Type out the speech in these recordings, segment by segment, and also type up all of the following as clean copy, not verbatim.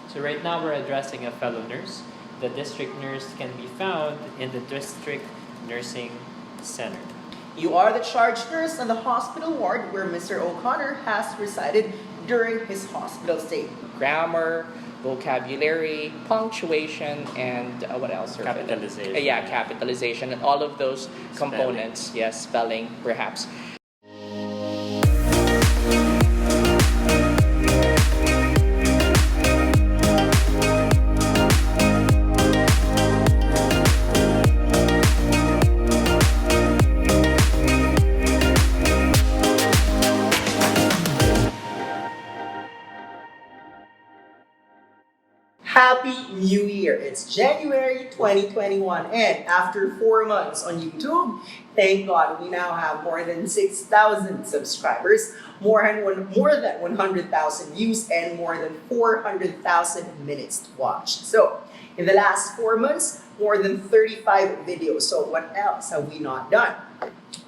So right now we're addressing a fellow nurse. The district nurse can be found in the district nursing center. You are the charge nurse on the hospital ward where Mr. O'Connor has resided during his hospital stay. Grammar, vocabulary, punctuation, and what else? Capitalization. Yeah, capitalization, and all of those components. Yes, spelling, perhaps. Happy New Year! It's January 2021 and after 4 months on YouTube, thank God we now have more than 6,000 subscribers, more than 100,000 views, and more than 400,000 minutes watched. So, in the last 4 months, more than 35 videos. So what else have we not done?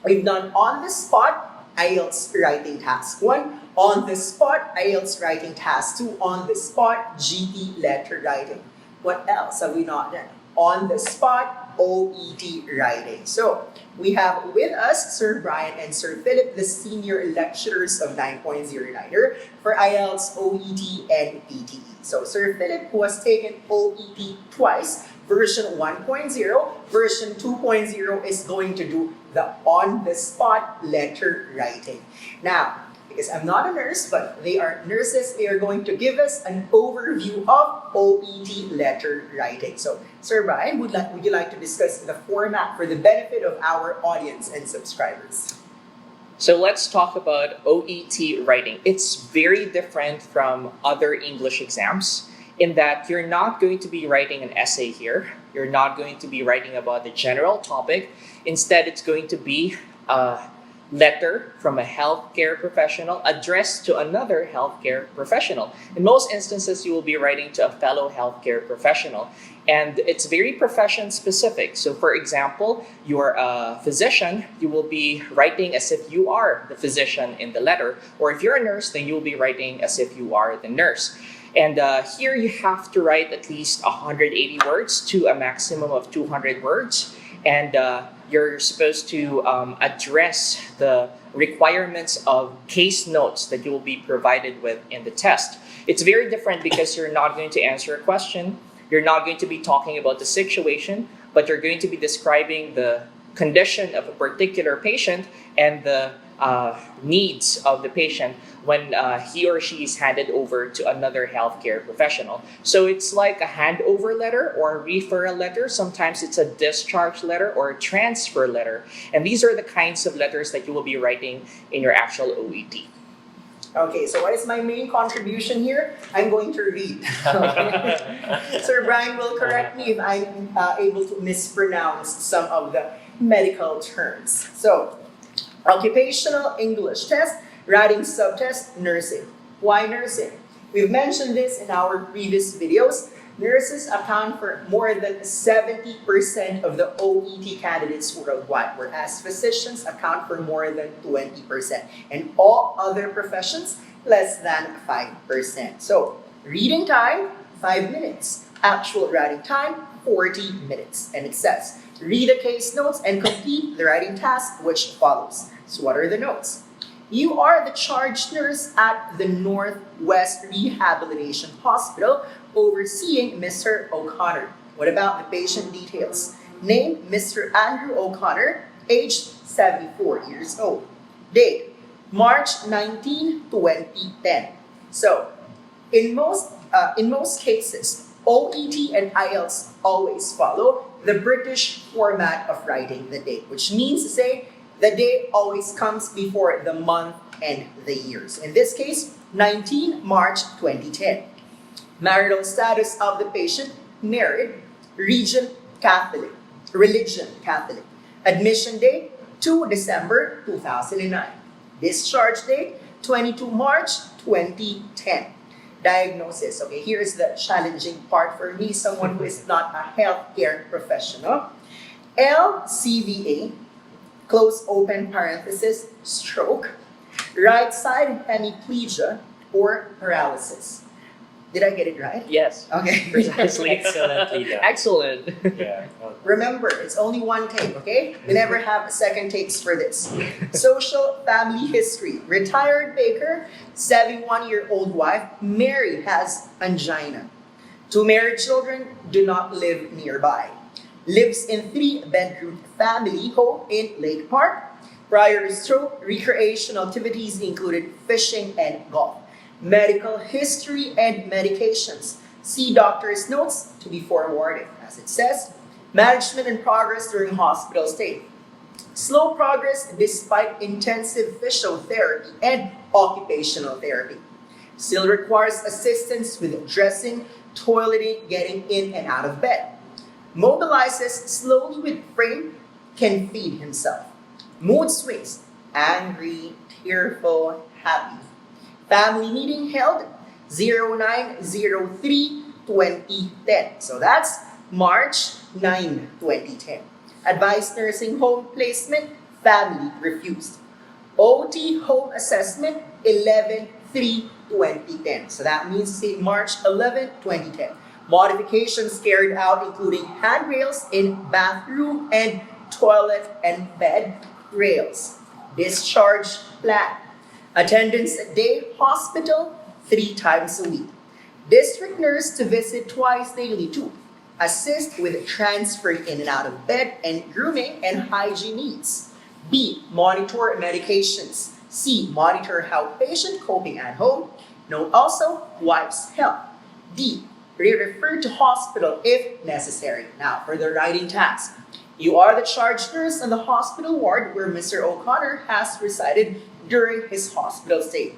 We've done on the spot IELTS writing task 1, on the spot IELTS writing task 2, on the spot GT letter writing. What else have we not done? On the spot OET writing. So we have with us Sir Brian and Sir Pheelyp, the senior lecturers of 9.09er for IELTS, OET, and PTE. So Sir Pheelyp, who has taken OET twice, version 1.0, version 2.0 is going to do the on-the-spot letter writing. Now, because I'm not a nurse, but they are nurses, they are going to give us an overview of OET letter writing. So, Sir Brian, would you like to discuss the format for the benefit of our audience and subscribers? So let's talk about OET writing. It's very different from other English exams in that you're not going to be writing an essay here. You're not going to be writing about the general topic. Instead, it's going to be a letter from a healthcare professional addressed to another healthcare professional. In most instances, you will be writing to a fellow healthcare professional. And it's very profession specific. So for example, you're a physician, you will be writing as if you are the physician in the letter. Or if you're a nurse, then you'll be writing as if you are the nurse. And here you have to write at least 180 words to a maximum of 200 words. And you're supposed to address the requirements of case notes that you will be provided with in the test. It's very different because you're not going to answer a question. You're not going to be talking about the situation, but you're going to be describing the condition of a particular patient and the needs of the patient when he or she is handed over to another healthcare professional. So it's like a handover letter or a referral letter. Sometimes it's a discharge letter or a transfer letter. And these are the kinds of letters that you will be writing in your actual OET. Okay, so what is my main contribution here? I'm going to read. Sir Brian will correct me if I'm able to mispronounce some of the medical terms. So, occupational English test, writing subtest, nursing. Why nursing? We've mentioned this in our previous videos. Nurses account for more than 70% of the OET candidates worldwide, whereas physicians account for more than 20%, and all other professions less than 5%. So, reading time, 5 minutes. Actual writing time, 40 minutes. And it says, read the case notes and complete the writing task which follows. So what are the notes? You are the charge nurse at the Northwest Rehabilitation Hospital overseeing Mr. O'Connor. What about the patient details? Name, Mr. Andrew O'Connor, aged 74 years old. Date, March 19, 2010. So, in most cases, OET and IELTS always follow the British format of writing the date, which means to say the date always comes before the month and the years. In this case, 19 March 2010. Marital status of the patient, married. Religion, Catholic. Admission date, 2 December 2009. Discharge date, 22 March 2010. Diagnosis. Okay, here is the challenging part for me, someone who is not a healthcare professional. LCVA, close open parenthesis, stroke, right side hemiplegia or paralysis. Did I get it right? Yes. Okay. Precisely. Excellently done. Excellent. Yeah. Well, Remember, it's only one take, okay? We never have second takes for this. Social family history. Retired baker, 71-year-old wife, Mary has angina. 2 married children do not live nearby. Lives in 3-bedroom family home in Lake Park. Prior to stroke, recreational activities included fishing and golf. Medical history and medications. See doctor's notes to be forewarned. As it says, management and progress during hospital stay. Slow progress despite intensive physiotherapy and occupational therapy. Still requires assistance with dressing, toileting, getting in and out of bed. Mobilizes slowly with frame, can feed himself. Mood swings, angry, tearful, happy. Family meeting held 09/03/2010. So that's March 9, 2010. Advised nursing home placement, family refused. OT home assessment 11/3/2010. So that means say March 11, 2010. Modifications carried out including handrails in bathroom and toilet and bed rails. Discharge plan. Attendance at day hospital 3 times a week. District nurse to visit twice daily too. Assist with transferring in and out of bed and grooming and hygiene needs. B. Monitor medications. C. Monitor how patient coping at home. Note also wife's health. D. Refer to hospital if necessary. Now for the writing task. You are the charge nurse on the hospital ward where Mr. O'Connor has resided during his hospital stay.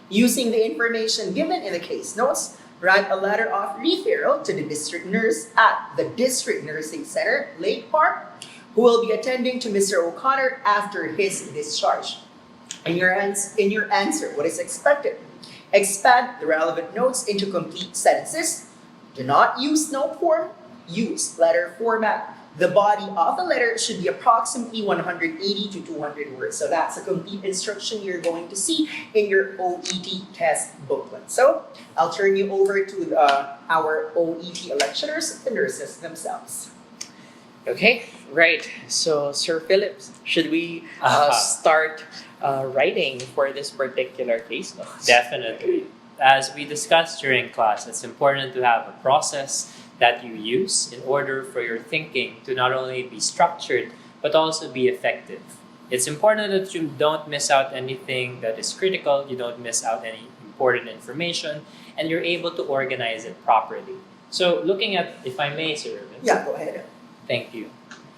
Using the information given in the case notes, write a letter of referral to the district nurse at the District Nursing Center, Lake Park, who will be attending to Mr. O'Connor after his discharge. In your answer, what is expected? Expand the relevant notes into complete sentences. Do not use note form, use letter format. The body of the letter should be approximately 180 to 200 words. So that's a complete instruction you're going to see in your OET test booklet. So I'll turn you over to our OET lecturers, the nurses themselves. Okay, right. So, Sir Pheelyp, should we start writing for this particular case notes? Definitely. As we discussed during class, it's important to have a process that you use in order for your thinking to not only be structured, but also be effective. It's important that you don't miss out anything that is critical, you don't miss out any important information, and you're able to organize it properly. So looking at, if I may, Sir Irvin. Yeah, go ahead. Thank you.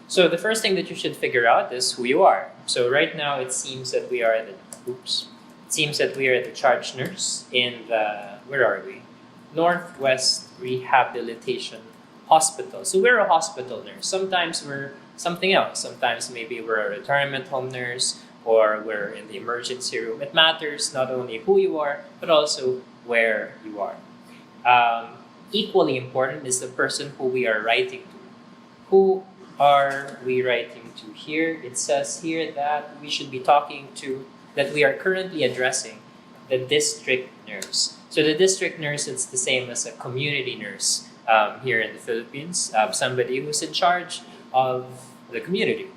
So the first thing that you should figure out is who you are. So right now it seems that we are the charge nurse in the, where are we? Northwest Rehabilitation Hospital. So we're a hospital nurse. Sometimes we're something else. Sometimes maybe we're a retirement home nurse or we're in the emergency room. It matters not only who you are, but also where you are. Equally important is the person who we are writing to. Who are we writing to here? It says here that we should be talking to, that we are currently addressing the district nurse. So the district nurse, it's the same as a community nurse here in the Philippines, somebody who's in charge of the community.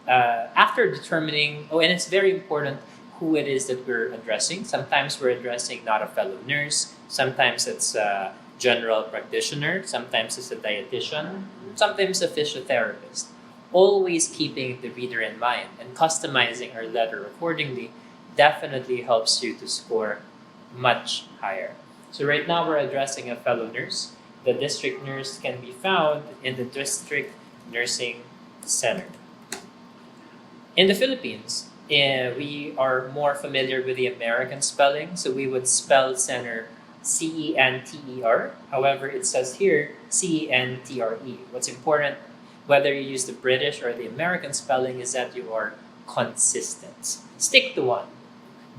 After determining, and it's very important who it is that we're addressing. Sometimes we're addressing not a fellow nurse, sometimes it's a general practitioner, sometimes it's a dietitian, sometimes a physiotherapist. Always keeping the reader in mind and customizing our letter accordingly definitely helps you to score much higher. So right now we're addressing a fellow nurse. The district nurse can be found in the District Nursing Center. In the Philippines, we are more familiar with the American spelling, so we would spell center C-E-N-T-E-R. However, it says here C-E-N-T-R-E. What's important, whether you use the British or the American spelling, is that you are consistent. Stick to one.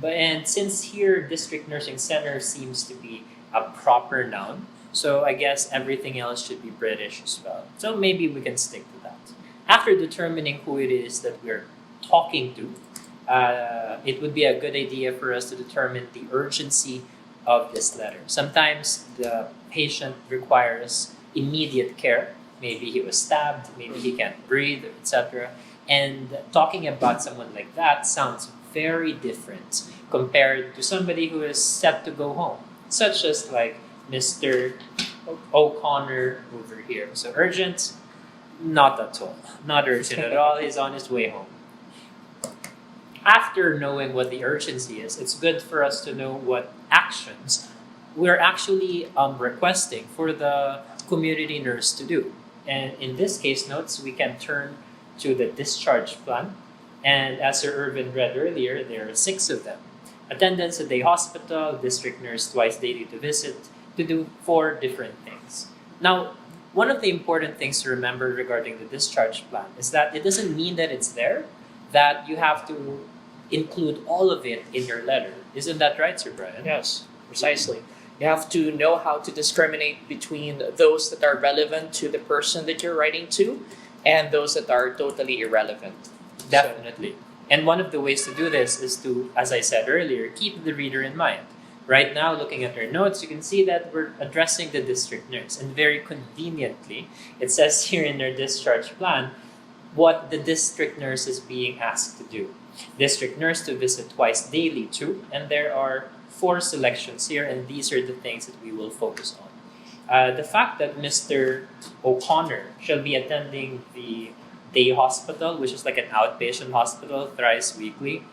And since here District Nursing Center seems to be a proper noun, so I guess everything else should be British as well. So maybe we can stick to that. After determining who it is that we're talking to, it would be a good idea for us to determine the urgency of this letter. Sometimes the patient requires immediate care. Maybe he was stabbed, maybe he can't breathe, etc. And talking about someone like that sounds very different compared to somebody who is set to go home, such as like Mr. O'Connor over here. So urgent, not at all. Not urgent at all. He's on his way home. After knowing what the urgency is, it's good for us to know what actions we're actually requesting for the community nurse to do. And in this case notes, we can turn to the discharge plan. And as Sir Irvin read earlier, there are 6 of them. Attendance at the hospital, district nurse twice daily to visit, to do 4 different things. Now, one of the important things to remember regarding the discharge plan is that it doesn't mean that it's there, that you have to include all of it in your letter. Isn't that right, Sir Brian? Yes, precisely. You have to know how to discriminate between those that are relevant to the person that you're writing to and those that are totally irrelevant. Definitely. And one of the ways to do this is to, as I said earlier, keep the reader in mind. Right now, looking at our notes, you can see that we're addressing the district nurse. And very conveniently, it says here in our discharge plan what the district nurse is being asked to do. District nurse to visit twice daily too. And there are 4 selections here, and these are the things that we will focus on. The fact that Mr. O'Connor shall be attending the day hospital, which is like an outpatient hospital thrice weekly,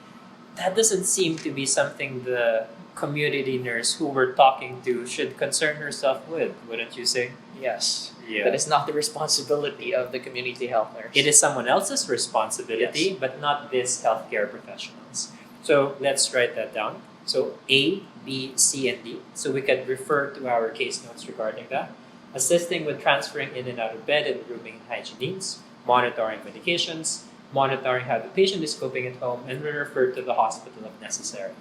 that doesn't seem to be something the community nurse who we're talking to should concern herself with, wouldn't you say? Yes. Yeah. That is not the responsibility of the community health nurse. It is someone else's responsibility, Yes. but not this healthcare professionals. So let's write that down. So A, B, C, and D. So we could refer to our case notes regarding that. Assisting with transferring in and out of bed and grooming hygiene needs, monitoring medications, monitoring how the patient is coping at home, and we refer to the hospital if necessary.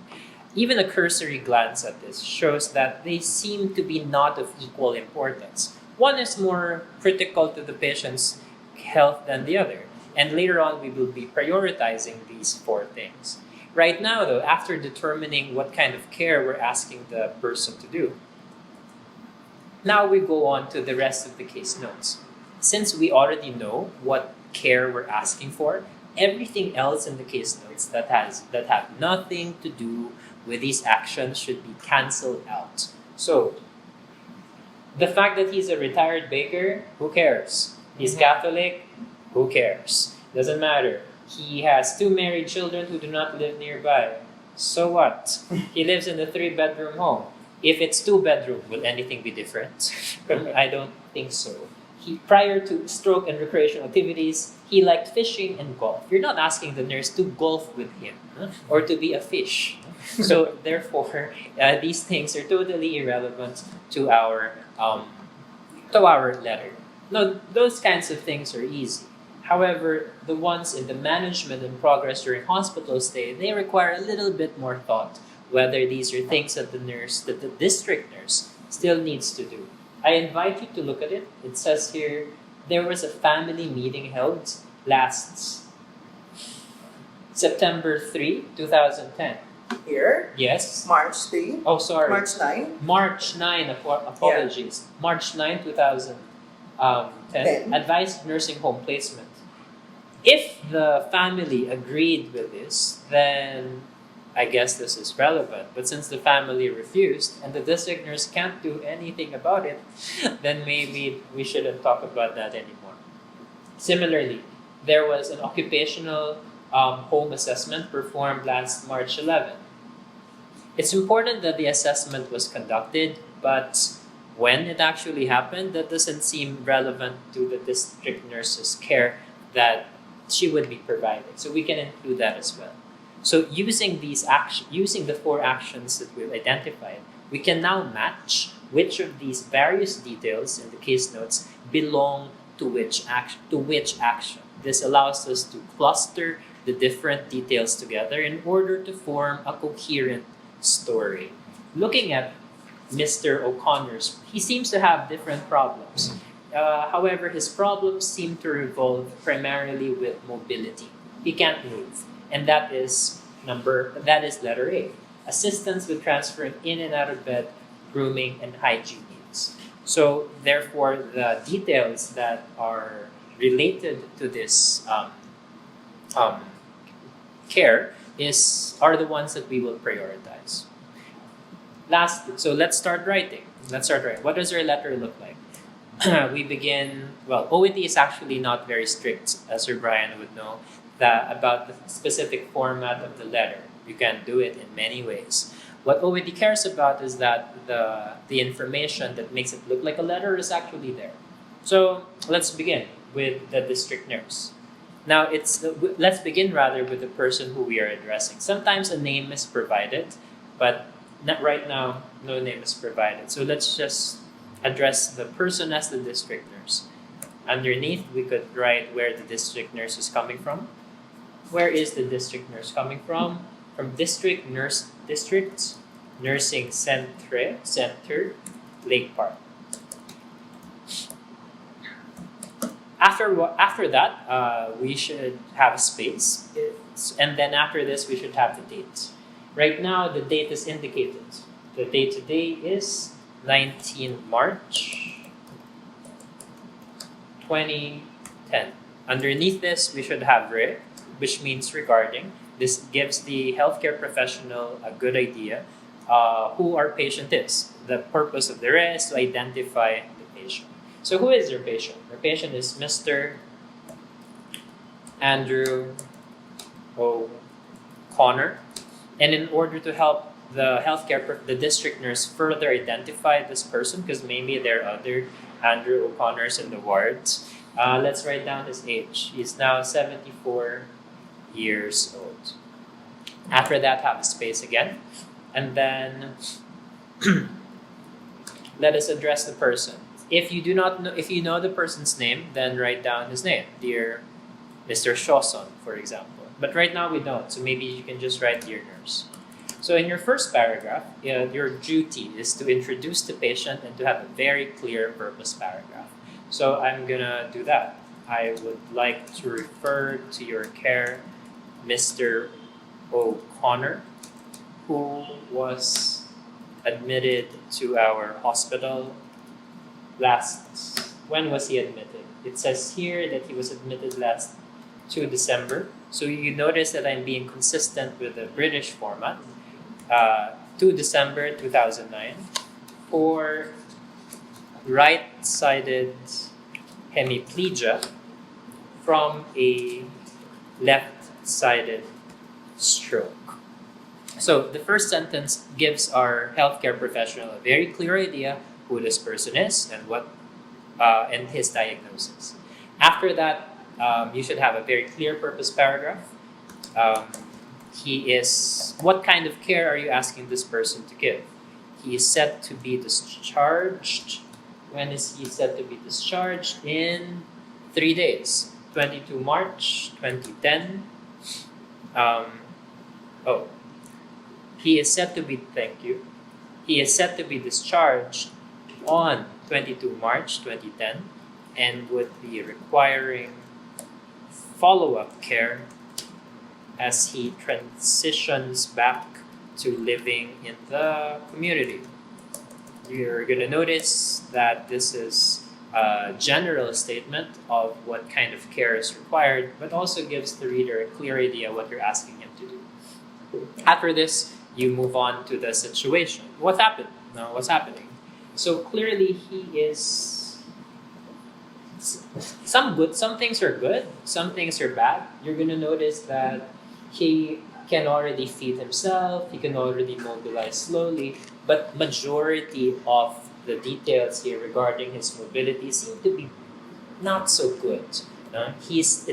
Even a cursory glance at this shows that they seem to be not of equal importance. One is more critical to the patient's health than the other. And later on, we will be prioritizing these 4 things. Right now, though, after determining what kind of care we're asking the person to do, now we go on to the rest of the case notes. Since we already know what care we're asking for, everything else in the case notes that have nothing to do with these actions should be canceled out. So, the fact that he's a retired baker, who cares? He's Catholic, who cares? Doesn't matter. He has 2 married children who do not live nearby. So what? He lives in a 3-bedroom home. If it's 2-bedroom, will anything be different? I don't think so. Prior to stroke and recreational activities, he liked fishing and golf. You're not asking the nurse to golf with him or to be a fish. So therefore, these things are totally irrelevant to our letter. No, those kinds of things are easy. However, the ones in the management and progress during hospital stay, they require a little bit more thought, whether these are things that the district nurse still needs to do. I invite you to look at it. It says here, there was a family meeting held last September 3, 2010. Here, Yes? March 3, Oh, sorry. March 9. March 9, apologies. March 9, 2010, Then. advised nursing home placement. If the family agreed with this, then I guess this is relevant. But since the family refused and the district nurse can't do anything about it, then maybe we shouldn't talk about that anymore. Similarly, there was an occupational home assessment performed last March 11. It's important that the assessment was conducted, but when it actually happened, that doesn't seem relevant to the district nurse's care that she would be providing. So we can include that as well. So using the 4 actions that we've identified, we can now match which of these various details in the case notes belong to which action. This allows us to cluster the different details together in order to form a coherent story. Looking at Mr. O'Connor's, he seems to have different problems. However, his problems seem to revolve primarily with mobility. He can't move, and that is letter A. assistance with transferring in and out of bed, grooming, and hygiene needs. So therefore, the details that are related to this care are the ones that we will prioritize. Last, so let's start writing. What does our letter look like? We begin, OET is actually not very strict, as Sir Brian would know, about the specific format of the letter. You can do it in many ways. What OET cares about is that the information that makes it look like a letter is actually there. So let's begin with the district nurse. Now, let's begin rather with the person who we are addressing. Sometimes a name is provided, but not right now, no name is provided. So let's just address the person as the district nurse. Underneath, we could write where the district nurse is coming from. Where is the district nurse coming from? From district nursing center, Lake Park. After that, we should have a space, and then after this, we should have the date. Right now, the date is indicated. The date today is 19 March 2010. Underneath this, we should have re, which means regarding. This gives the healthcare professional a good idea who our patient is. The purpose of the re is to identify the patient. So who is your patient? Your patient is Mr. Andrew O'Connor. And in order to help the district nurse further identify this person, because maybe there are other Andrew O'Connors in the wards, let's write down his age. He's now 74 years old. After that, have a space again. And then let us address the person. If you know the person's name, then write down his name. Dear Mr. Shoson, for example. But right now we don't, so maybe you can just write dear nurse. So in your first paragraph, your duty is to introduce the patient and to have a very clear purpose paragraph. So I'm gonna do that. I would like to refer to your care, Mr. O'Connor, who was admitted to our hospital when was he admitted? It says here that he was admitted last 2 December. So you notice that I'm being consistent with the British format. 2 December 2009 for right-sided hemiplegia from a left-sided stroke. So the first sentence gives our healthcare professional a very clear idea who this person is and his diagnosis. After that, you should have a very clear purpose paragraph. What kind of care are you asking this person to give? He is set to be discharged. When is he set to be discharged? In 3 days, 22 March 2010. He is set to be discharged on 22 March 2010 and would be requiring follow-up care as he transitions back to living in the community. You're going to notice that this is a general statement of what kind of care is required, but also gives the reader a clear idea what you're asking him to do. After this, you move on to the situation. What happened? Now, what's happening? So clearly, he is some things are good, some things are bad. You're going to notice that he can already feed himself, he can already mobilize slowly, but majority of the details here regarding his mobility seem to be not so good. He's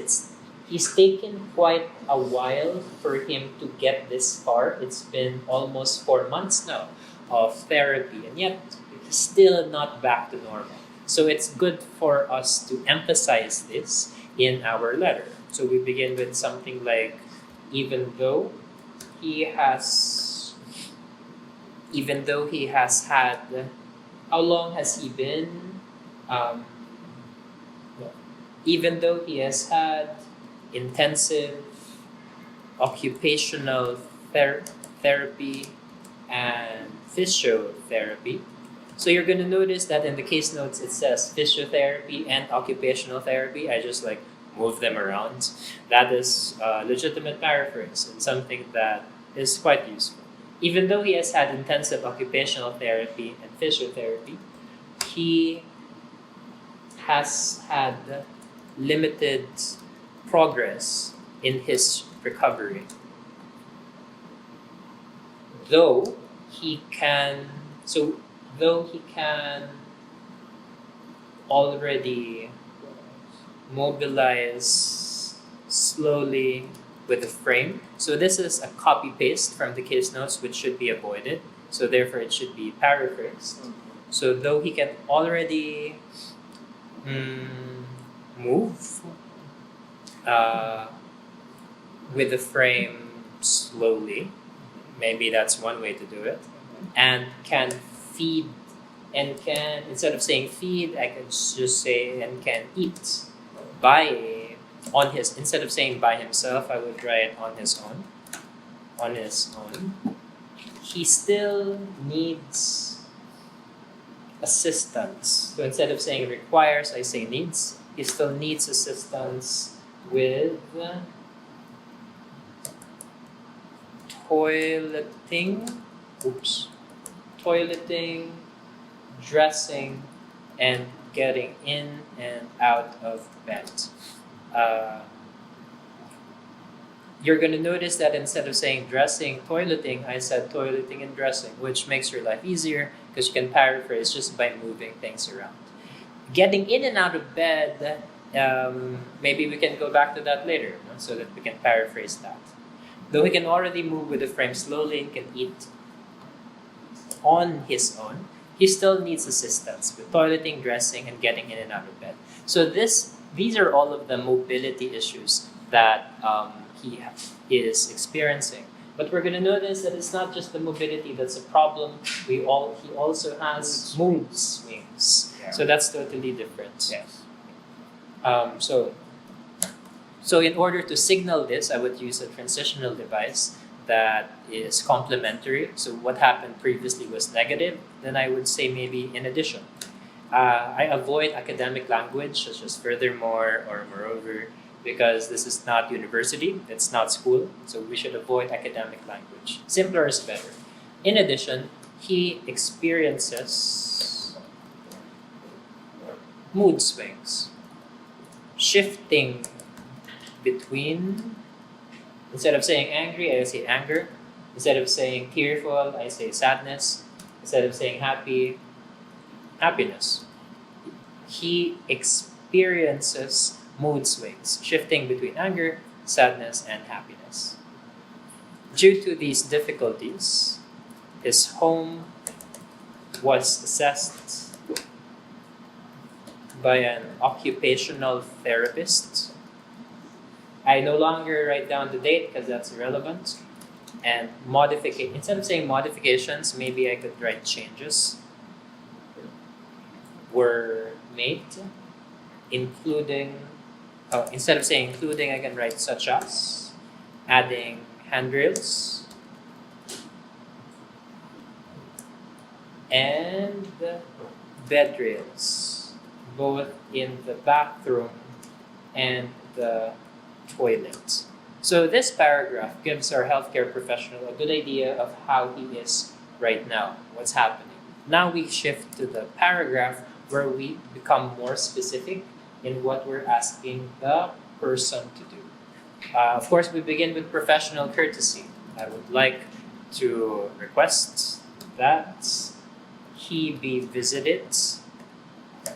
taken quite a while for him to get this far. It's been almost 4 months now of therapy, and yet he's still not back to normal. So it's good for us to emphasize this in our letter. So we begin with something like, even though he has had, how long has he been? Even though he has had intensive occupational therapy and physiotherapy. So you're going to notice that in the case notes it says physiotherapy and occupational therapy. I just like move them around. That is a legitimate paraphrase and something that is quite useful. Even though he has had intensive occupational therapy and physiotherapy, he has had limited progress in his recovery. Though he can already mobilize slowly with a frame. So this is a copy paste from the case notes, which should be avoided. So therefore it should be paraphrased. So though he can already move with the frame slowly, maybe that's one way to do it, and can feed and can, instead of saying feed, I can just say and can eat instead of saying by himself, I would write on his own. On his own. He still needs assistance. So instead of saying requires, I say needs. He still needs assistance with toileting, dressing, and getting in and out of bed. You're going to notice that instead of saying dressing, toileting, I said toileting and dressing, which makes your life easier because you can paraphrase just by moving things around. Getting in and out of bed, maybe we can go back to that later, so that we can paraphrase that. Though he can already move with the frame slowly and can eat on his own, he still needs assistance with toileting, dressing, and getting in and out of bed. So these are all of the mobility issues that he is experiencing. But we're going to notice that it's not just the mobility that's a problem. He also has mood swings. Yeah. So that's totally different. Yes. So in order to signal this, I would use a transitional device that is complementary. So what happened previously was negative, then I would say maybe in addition. I avoid academic language such as furthermore or moreover because this is not university, it's not school, so we should avoid academic language. Simpler is better. In addition, he experiences mood swings, shifting between, instead of saying angry, I say anger. Instead of saying tearful, I say sadness. Instead of saying happy, happiness. He experiences mood swings, shifting between anger, sadness, and happiness. Due to these difficulties, his home was assessed by an occupational therapist. I no longer write down the date because that's irrelevant. And instead of saying modifications, maybe I could write changes were made, including, instead of saying including, I can write such as adding handrails and bed rails, both in the bathroom and the toilet. So this paragraph gives our healthcare professional a good idea of how he is right now, what's happening. Now we shift to the paragraph where we become more specific in what we're asking the person to do. Of course, we begin with professional courtesy. I would like to request that he be visited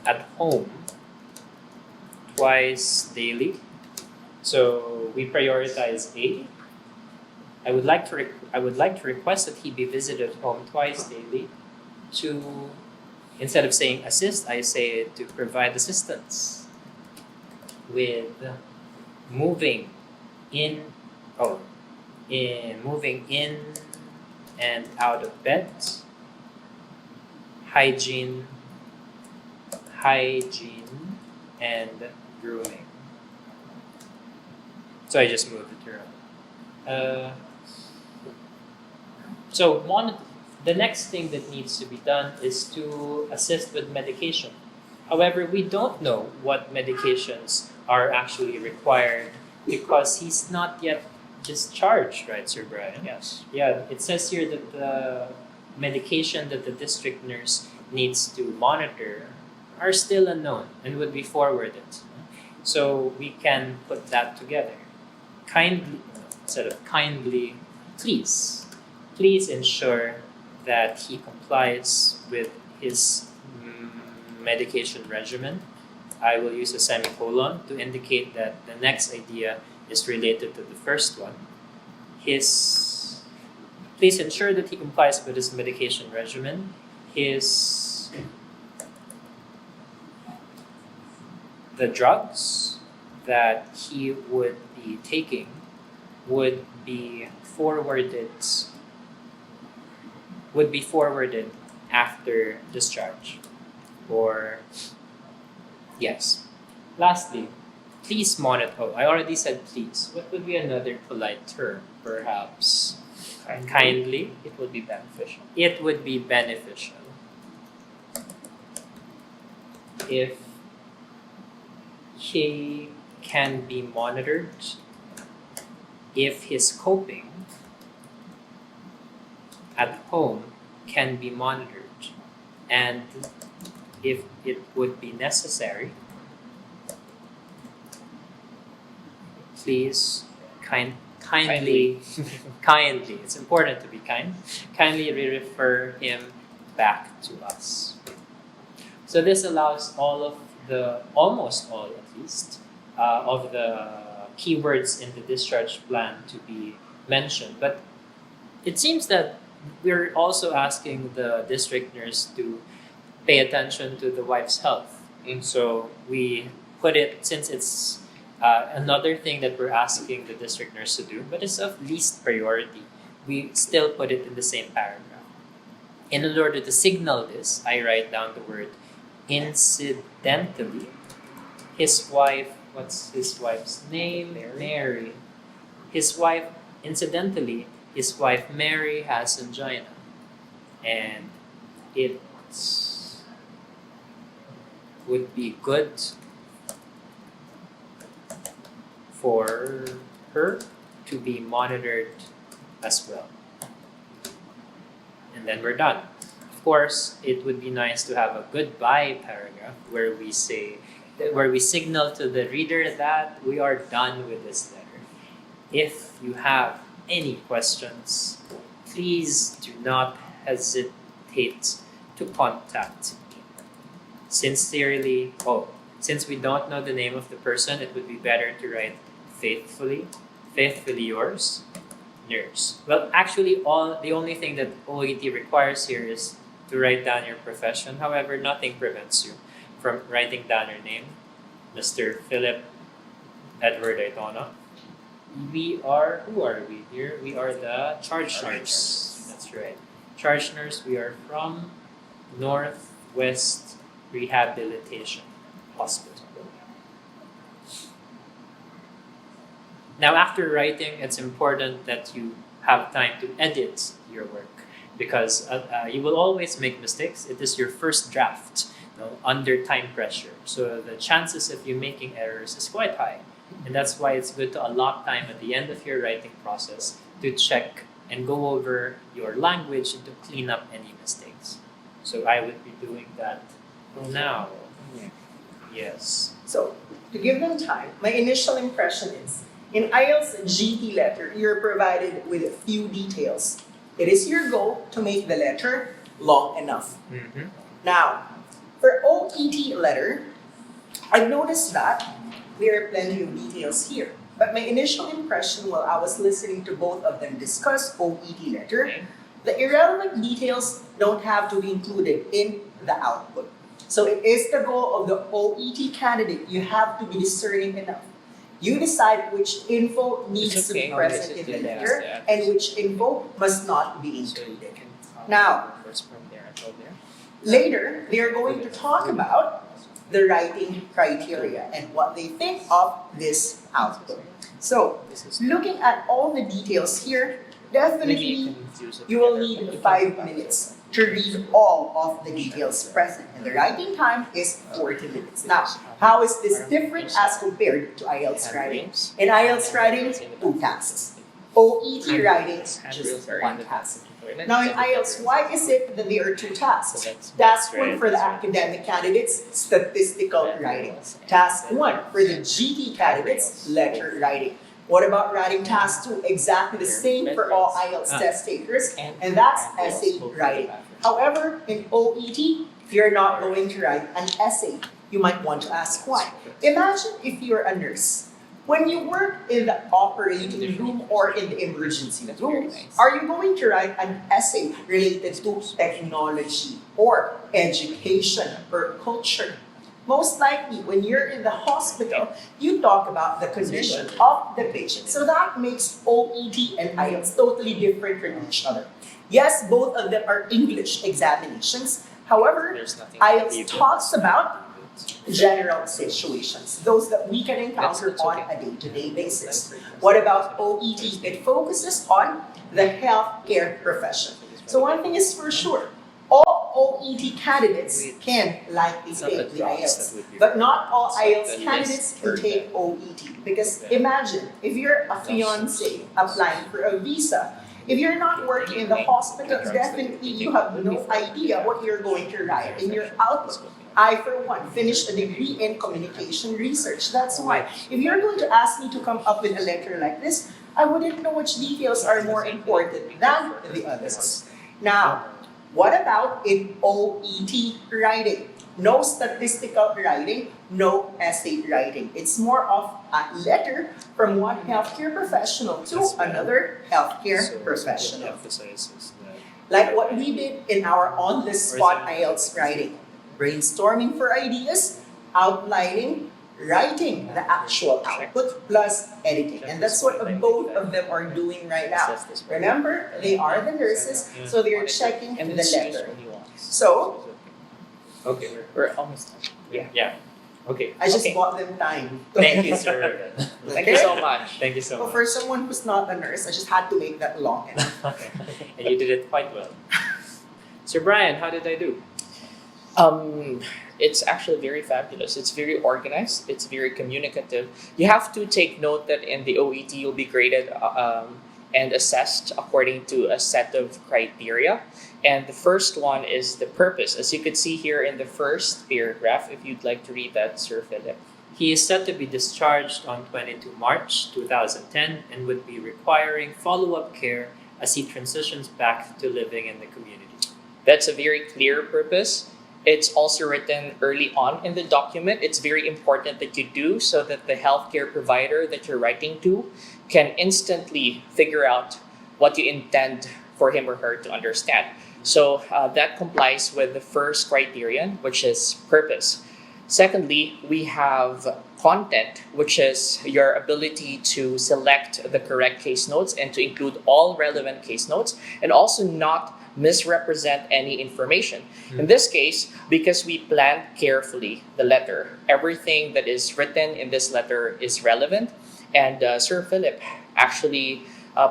at home twice daily. So we prioritize A. I would like to request that he be visited at home twice daily. To, instead of saying assist, I say to provide assistance with moving in and out of bed, hygiene, and grooming. So I just moved it around. the next thing that needs to be done is to assist with medication. However, we don't know what medications are actually required because he's not yet discharged, right, Sir Brian? Yes. Yeah, it says here that the medication that the district nurse needs to monitor are still unknown and would be forwarded. So we can put that together. Kindly, instead of kindly, please ensure that he complies with his medication regimen. I will use a semicolon to indicate that the next idea is related to the first one. Please ensure that he complies with his medication regimen. The drugs that he would be taking would be forwarded after discharge. Or yes. Lastly, please monitor. Oh, I already said please. What would be another polite term? Perhaps kindly. It would be beneficial. It would be beneficial if he can be monitored, if his coping at home can be monitored, and if it would be necessary, please kindly, it's important to be kind, kindly refer him back to us. So this allows almost all at least, of the keywords in the discharge plan to be mentioned. But it seems that we're also asking the district nurse to pay attention to the wife's health. So we put it, since it's another thing that we're asking the district nurse to do, but it's of least priority, we still put it in the same paragraph. In order to signal this, I write down the word incidentally. His wife, what's his wife's name? Mary. His wife, incidentally, his wife Mary has angina. And it would be good for her to be monitored as well. And then we're done. Of course, it would be nice to have a goodbye paragraph where we signal to the reader that we are done with this letter. If you have any questions, please do not hesitate to contact me. Sincerely, since we don't know the name of the person, it would be better to write faithfully yours, nurse. Well, actually, the only thing that OET requires here is to write down your profession. However, nothing prevents you from writing down your name, Mr. Pheelyp Aytona. Who are we here? We are the charge nurse. That's right. Charge nurse, we are from Northwest Rehabilitation Hospital. Now, after writing, it's important that you have time to edit your work because you will always make mistakes. It is your first draft, under time pressure. So the chances of you making errors is quite high. And that's why it's good to allot time at the end of your writing process to check and go over your language and to clean up any mistakes. So I would be doing that now. Yes. So, to give them time, my initial impression is, in IELTS GT letter, you're provided with a few details. It is your goal to make the letter long enough. Mm-hmm. Now, for OET letter, I've noticed that there are plenty of details here. But my initial impression while I was listening to both of them discuss OET letter, the irrelevant details don't have to be included in the output. So it is the goal of the OET candidate. You have to be discerning enough. You decide which info needs to be present in the letter and which info must not be included. Now, later, they are going to talk about the writing criteria and what they think of this output. So, looking at all the details here, definitely you will need 5 minutes to read all of the details present. And the writing time is 40 minutes. Now, how is this different as compared to IELTS writing? In IELTS writing, 2 tasks. OET writing, just 1 task. Now in IELTS, why is it that there are 2 tasks? Task 1 for the academic candidates, statistical writing. Task 1 for the GT candidates, letter writing. What about writing task 2? Exactly the same for all IELTS test takers, and that's essay writing. However, in OET, if you're not going to write an essay, you might want to ask why. Imagine if you're a nurse. When you work in the operating room or in the emergency room, are you going to write an essay related to technology or education or culture? Most likely, when you're in the hospital, you talk about the condition of the patient. So that makes OET and IELTS totally different from each other. Yes, both of them are English examinations. However, IELTS talks about general situations, those that we can encounter on a day-to-day basis. What about OET? It focuses on the healthcare profession. So one thing is for sure, all OET candidates can likely take the IELTS, but not all IELTS candidates can take OET. Because imagine, if you're a fiancé applying for a visa, if you're not working in the hospital, definitely you have no idea what you're going to write in your outlook. I, for one, finished a degree in communication research. That's why. If you're going to ask me to come up with a letter like this, I wouldn't know which details are more important than the others. Now, what about in OET writing? No statistical writing, no essay writing. It's more of a letter from one healthcare professional to another healthcare professional. Like what we did in our on-the-spot IELTS writing. Brainstorming for ideas, outlining, writing the actual output plus editing. And that's what both of them are doing right now. Remember, they are the nurses, so they're checking the letter. So, okay, we're almost done. Yeah. Okay. I just bought them time. Thank you, sir. Thank you so much. Thank you so Well, much. for someone who's not a nurse, I just had to make that long enough. And you did it quite well. Sir Brian, how did I do? It's actually very fabulous. It's very organized. It's very communicative. You have to take note that in the OET, you'll be graded and assessed according to a set of criteria. And the first one is the purpose. As you could see here in the first paragraph, if you'd like to read that, Sir Pheelyp. He is set to be discharged on 22 March 2010 and would be requiring follow-up care as he transitions back to living in the community. That's a very clear purpose. It's also written early on in the document. It's very important that you do so that the healthcare provider that you're writing to can instantly figure out what you intend for him or her to understand. So that complies with the first criterion, which is purpose. Secondly, we have content, which is your ability to select the correct case notes and to include all relevant case notes and also not misrepresent any information. In this case, because we planned carefully the letter, everything that is written in this letter is relevant. And Sir Pheelyp actually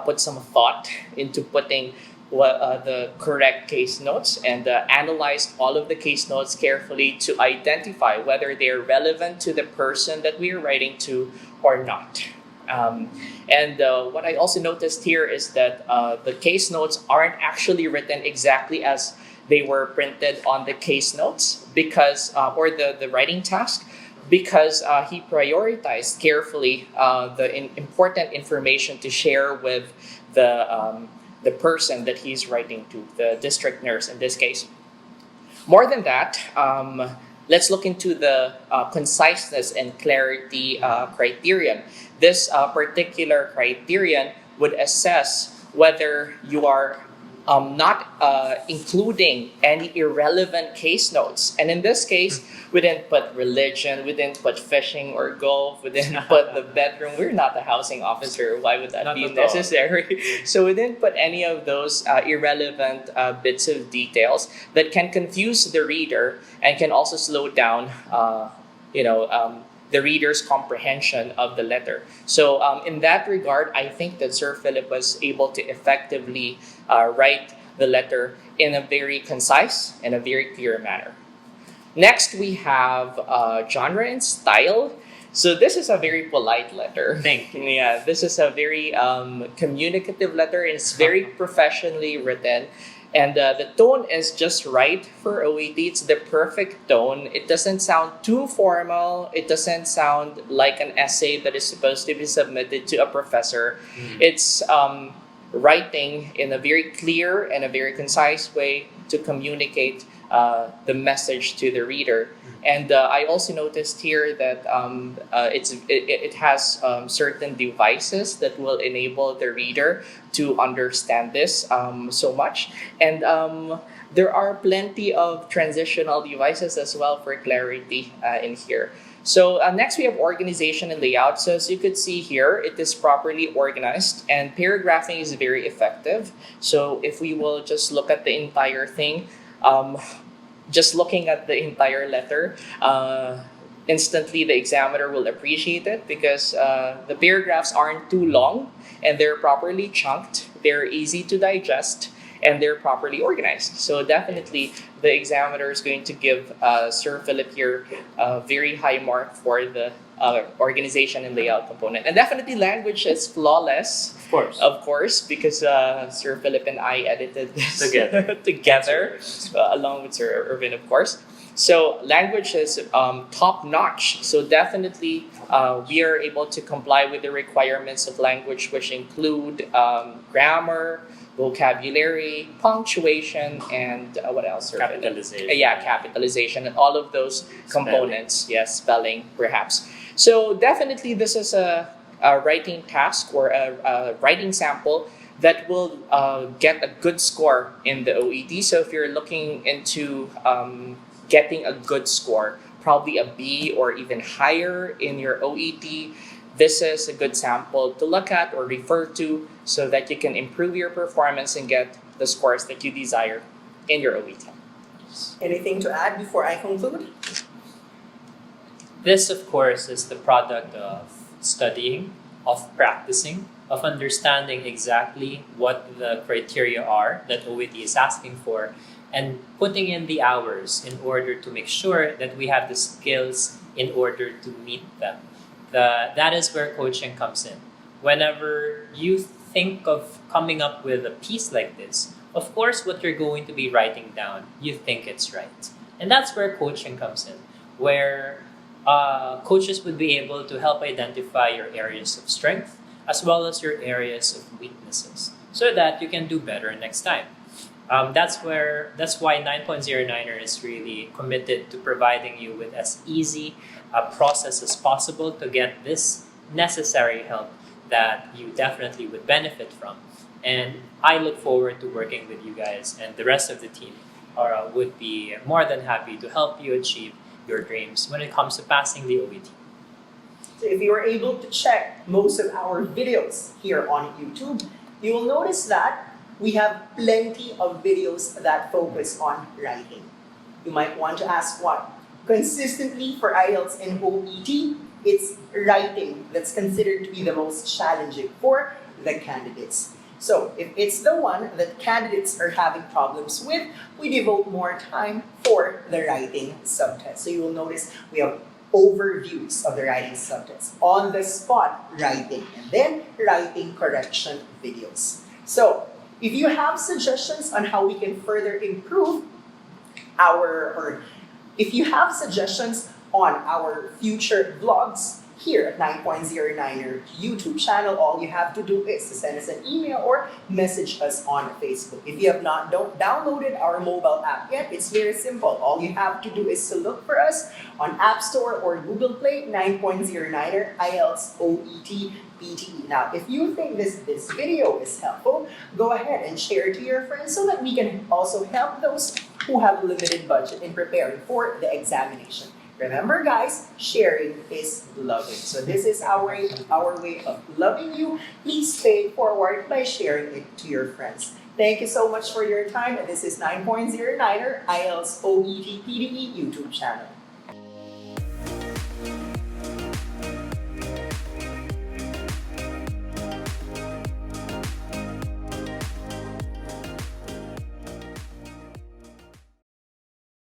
put some thought into putting the correct case notes and analyzed all of the case notes carefully to identify whether they're relevant to the person that we are writing to or not. And what I also noticed here is that the case notes aren't actually written exactly as they were printed on the case notes because, or the writing task, because he prioritized carefully the important information to share with the person that he's writing to, the district nurse in this case. More than that, let's look into the conciseness and clarity criterion. This particular criterion would assess whether you are not including any irrelevant case notes. And in this case, we didn't put religion, we didn't put fishing or golf, we didn't put the bedroom. We're not a housing officer. Why would that be necessary? So we didn't put any of those irrelevant bits of details that can confuse the reader and can also slow down the reader's comprehension of the letter. So in that regard, I think that Sir Pheelyp was able to effectively write the letter in a very concise and a very clear manner. Next, we have genre and style. So this is a very polite letter. Thank you. Yeah, this is a very communicative letter. It's very professionally written. And the tone is just right for OET. It's the perfect tone. It doesn't sound too formal. It doesn't sound like an essay that is supposed to be submitted to a professor. It's writing in a very clear and a very concise way to communicate the message to the reader. And I also noticed here that it has certain devices that will enable the reader to understand this so much. And there are plenty of transitional devices as well for clarity in here. So next we have organization and layout. So as you could see here, it is properly organized and paragraphing is very effective. So if we will just look at the entire thing, just looking at the entire letter, instantly the examiner will appreciate it because the paragraphs aren't too long and they're properly chunked, they're easy to digest, and they're properly organized. So definitely the examiner is going to give Sir Pheelyp here a very high mark for the organization and layout component. And definitely language is flawless. Of course, because Sir Pheelyp and I edited this together along with Sir Irvin, of course. So language is top-notch. So definitely we are able to comply with the requirements of language, which include grammar, vocabulary, punctuation, and what else? Capitalization. Capitalization, and all of those components. Yes, spelling, perhaps. So definitely this is a writing task or a writing sample that will get a good score in the OET. So if you're looking into getting a good score, probably a B or even higher in your OET, this is a good sample to look at or refer to so that you can improve your performance and get the scores that you desire in your OET. Anything to add before I conclude? This, of course, is the product of studying, of practicing, of understanding exactly what the criteria are that OET is asking for, and putting in the hours in order to make sure that we have the skills in order to meet them. That is where coaching comes in. Whenever you think of coming up with a piece like this, of course, what you're going to be writing down, you think it's right. And that's where coaching comes in, where coaches would be able to help identify your areas of strength as well as your areas of weaknesses so that you can do better next time. That's why 9.09er is really committed to providing you with as easy a process as possible to get this necessary help that you definitely would benefit from. And I look forward to working with you guys, and the rest of the team would be more than happy to help you achieve your dreams when it comes to passing the OET. So if you are able to check most of our videos here on YouTube, you will notice that we have plenty of videos that focus on writing. You might want to ask what? Consistently for IELTS and OET, it's writing that's considered to be the most challenging for the candidates. So if it's the one that candidates are having problems with, we devote more time for the writing subtest. So you will notice we have overviews of the writing subtest, on the spot writing, and then writing correction videos. So if you have suggestions on how we can further improve if you have suggestions on our future vlogs here at 9.09er YouTube channel, all you have to do is to send us an email or message us on Facebook. If you have not downloaded our mobile app yet, it's very simple. All you have to do is to look for us on App Store or Google Play, 9.09er IELTS OET PTE. Now, if you think this video is helpful, go ahead and share it to your friends so that we can also help those who have limited budget in preparing for the examination. Remember, guys, sharing is loving. So this is our way of loving you. Please pay it forward by sharing it to your friends. Thank you so much for your time. This is 9.09er IELTS OET PTE YouTube channel.